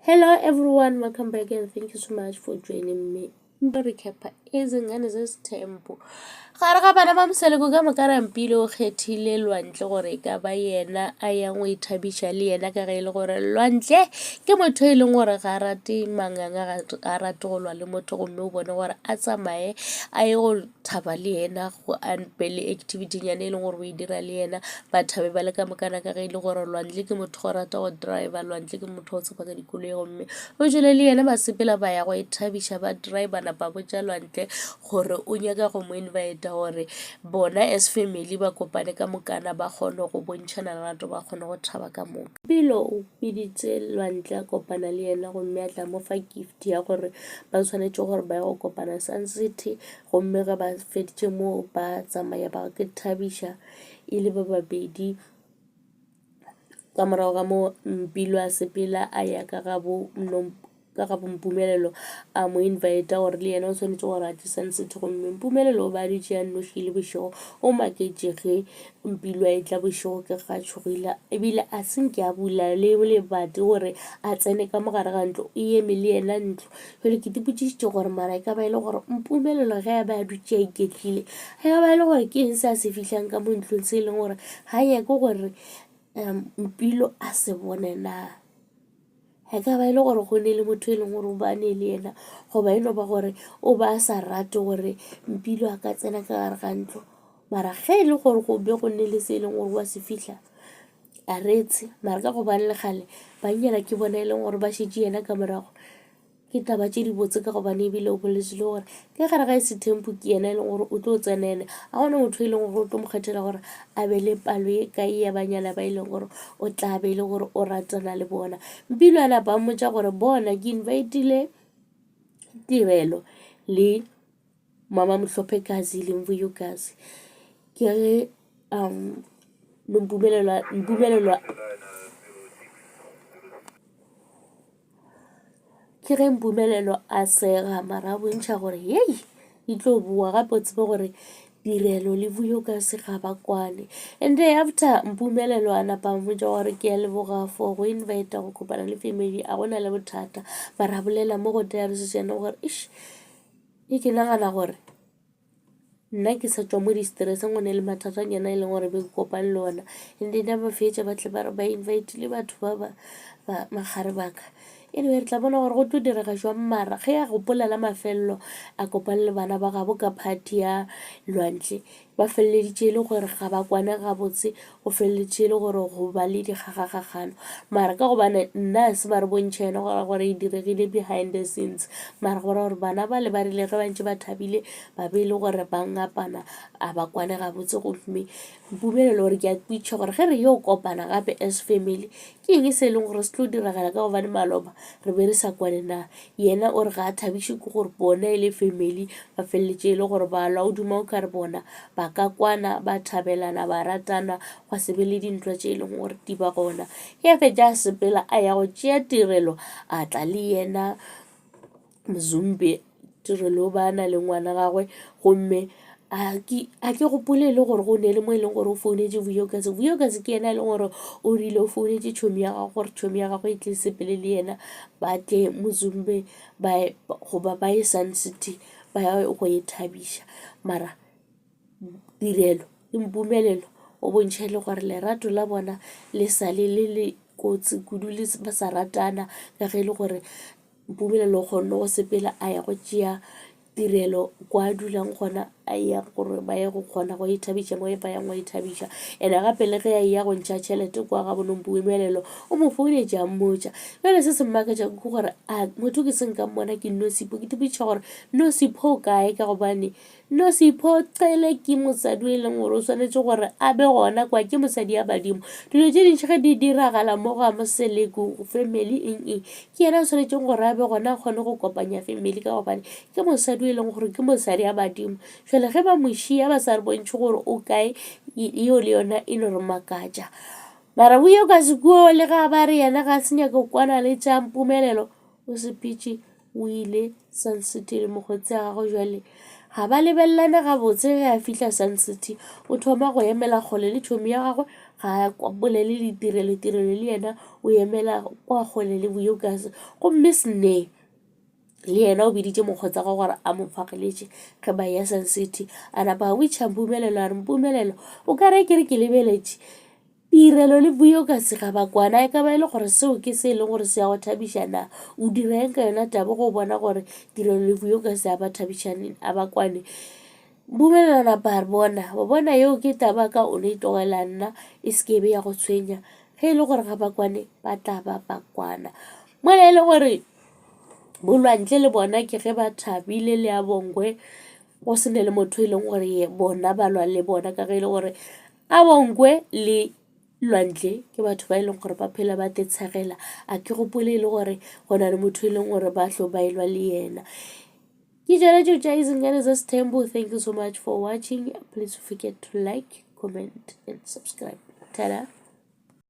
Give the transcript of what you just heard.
Hello everyone, welcome back and thank you so much for joining me. Recap izingane zesithembu gare ga bana ba moseleko ka moka rampile o kgethile Lwantle gore ka ba yena a yang o ithabiša le yena ka ge e le gore Lwantle ke motho e leng gore ga rate manganga ga rate go lwa le motho gomme o bone gore a tsamaye a ye go thaba le yena go be le activity nyane e leng gore o e dira le yena ba thabe ba le ka mokana ka ge e le gore Lwantle ke motho go rata go driver Lwantle ke motho go tshepa ka dikoloi gomme o jele le yena ba sepela ba ya go ithabiša ba driver ba botša Lwantle gore o nyaka go mo invite gore bona as family ba kopane ka mokana ba kgone go bontšhana lerato ba kgone go thaba ka moka. Pilo o biditse Lwantle a kopana le yena gomme a tla mo fa gift ya gore ba tshwanetse gore ba ye go kopana Sun City gomme ge ba feditše moo ba tsamaya ba ke thabiša e le ba babedi ka morago ga mo Pilo a sepela a ya ka ga Mpumelelo a mo invite gore le yena o tshwanetse gore a tle Sun City gomme Mpumelelo o ba dutše a nnošile bošego o maketše ge Pilo a etla bošego ke ga tšhogile ebile a senke a bula le lebati gore a tsene ka mogare ga ntlo e eme le yena ntlo jale ke dipotšišitše gore mara e ka ba e le gore Mpumelelo ge a ba a dutše a iketlile ge a ba e le gore ke eng se a se fitlhang ka mo ntlong se e leng gore ga nyake gore Pilo a se bone na ga ka ba e le gore go ne le motho e leng gore o bane le yena go ba eno ba gore o ba a sa rate gore Pilo a ka tsena ka gare ga ntlo mara ge e le gore go be go ne le se e leng gore wa se fitlha a retse mara ka go bane le gale bannyana ke bona e leng gore ba šetše yena ka morago ke taba tše di botse ka gobane ebile o boletse le gore ke gare ga e Sethembu ke yena e leng gore o tlo tsena ene a gona motho e leng gore o tlo mo kgethela gore a be le palo e kae ya banyana ba e leng gore o tla be e le gore o ratana le bona. Pilo a napa a mmotša gore bona ke invitile Tirelo le Mama Mhlophekazi le Mvuyokazi ke ge Mpumelelo a sega mara a bontšha gore yei e tlo bua gape o tsebe gore Tirelo le Vuyokazi ga ba kwane and after Mpumelelo a napa mmotša gore ke a leboga for go invite go kopana le family a gona le bothata mara a bolela mo go tearesešane gore e ke nagana gore nna ke sa tšwa mo di-stresseng go ne le mathatanyana e leng gore be ke kopane le ona and then ba fetša ba tle ba re ba invite le batho ba magare baka anyway re tla bona gore go tlo direga jwang mara ge a gopola la mafelelo a kopane le bana ba gabo ka party ya Lwantle ba feleleditše e le gore ga ba kwane gabotse go feleleditše e le gore go ba le dikgagakgagano mara ka gobane nna se ba re bontšha ena gore e diregile behind the scenes mara gore bana ba le ba rile ge ba ntše ba thabile ba be le gore ba ngapana a ba kwane gabotse gomme Mpumelelo gore ke a kwitšha gore ge re yo kopana gape as family ke eng se e leng gore se tlo diragala ka gobane maloba re be re sa kwane na yena o re ga a thabiše ke gore bona e le family ba feleletše e le gore ba laoduma o ka re bona ba ka kwana ba thabelana ba ratana gwa se be le dintwa tše e leng gore di ba gona ge a fetša a sepela a ya go tšea Tirelo a tla le yena Mzumbe Tirelo ba na le ngwana gagwe gomme a ke gopole le gore go ne le mo e leng gore o founetse Vuyokazi ke yena e leng gore o rile o founetse tšhomi ya gago gore tšhomi ya gago e tle sepele le yena ba tle Mzumbe goba ba ye Sun City ba ya go ithabiša mara Tirelo le Mpumelelo o bontšha le gore lerato la bona le sale le kotsi kudu le ba sa ratana ka ge e le gore Mpumelelo o kgonne go sepela a ya go tšea Tirelo kwa dulang gona a ya gore ba ya go kgona go ithabiša mo ba yang go ithabiša ene gape le ge a ya go ntšha tšhelete kwa ga bone Mpumelelo o mo founetša a mmotša jale se se mmakatša ke gore a motho ke seng ka mmona ke Nosipho ke dipotšiša gore Nosipho o kae ka gobane Nosipho Cele ke mosadi o e leng gore o swanetše gore a be gona kwa ke mosadi ya badimo dilo tše dintši ge di diragala mo ga Moseleko family eng ke yena o swanetšeng gore a be gona a kgone go kopanya family ka gobane ke mosadi o e leng gore ke mosadi ya badimo jale ge ba mošia ba sa re bontšhe gore o kae eo le yona e no re makatša mara Vuyokazi kuo le ga ba re yena ga se nyaka go kwana le tša Mpumelelo o sepitše o ile Sun City le mokgotsi ya gago jale ga ba lebelelane gabotse ge a fihla Sun City o thoma go emela kgole le tšhomi ya gagwe ga kwa bolele ditirelo le yena o emela kwa kgole le Vuyokazi gomme Snare le yena o biditše mokgotsa ga gore a mo fageletše ge ba ya Sun City a napa a witšha Mpumelelo a re Mpumelelo o ka re ke lebeletše tirelo le Vuyokazi ga ba kwana e ka ba e le gore seo ke se e leng gore se ya go thabiša na o dira eng ka yona taba go bona gore tirelo le Vuyokazi a ba thabišaneng a ba kwane Mpumelelo napa a re bona wa bona yeo ke taba ka o ne itogela nna e sekebe ya go tshwenya ge e le gore ga ba kwane ba tla ba kwana mola e le gore bolwantle le bona ke ge ba thabile le a Bongwe go se ne le motho e leng gore bona ba lwa le bona ka ge e le gore a Bongwe le lwantle ke batho ba e leng gore ba phela ba tetshagela a ke gopole e le gore go na le motho e leng gore ba tlo ba elwa le yena ke jana tšeo tša Izingane Zastembu. Thank you so much for watching. Please don't forget to like, comment and subscribe. Ta-da.